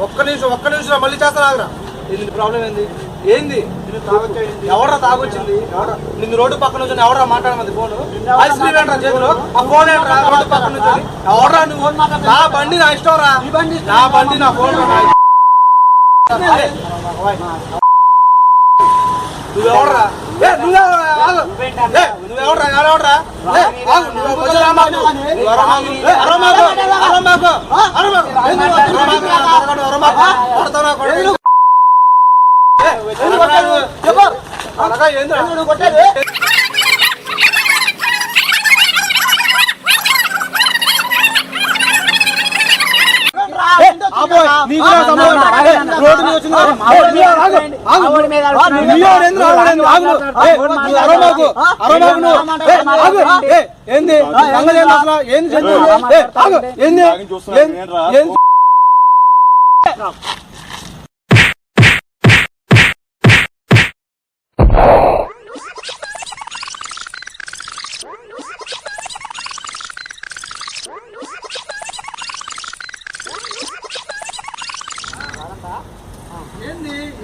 ఒక్క నిమిషం మళ్ళీ చేస్తారా? ప్రాబ్లం ఏంది? ఎవరా తాగొచ్చింది? నిన్ను రోడ్డు పక్కన నుంచి ఎవరా మాట్లాడమంది? ఫోన్ ఐస్ క్రీమ్ ఏంట్రా చేతిలో? ఆ ఫోన్ ఏంట్రా రోడ్డు పక్కన నుంచి? ఎవరా నువ్వు? నా బండి నా ఇష్టం రా, నా బండి నా ఫోన్. నువ్వెవడరా?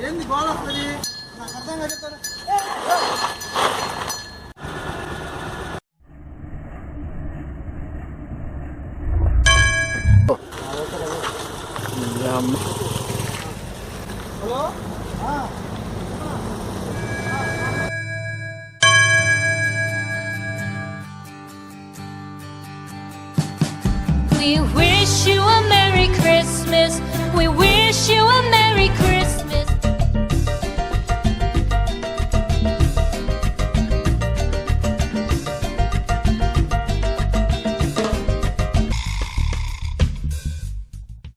ఏంది గోళ వస్తుంది? నాకు అర్థం కాదు. Hello, We wish you a Merry Christmas. We wish you a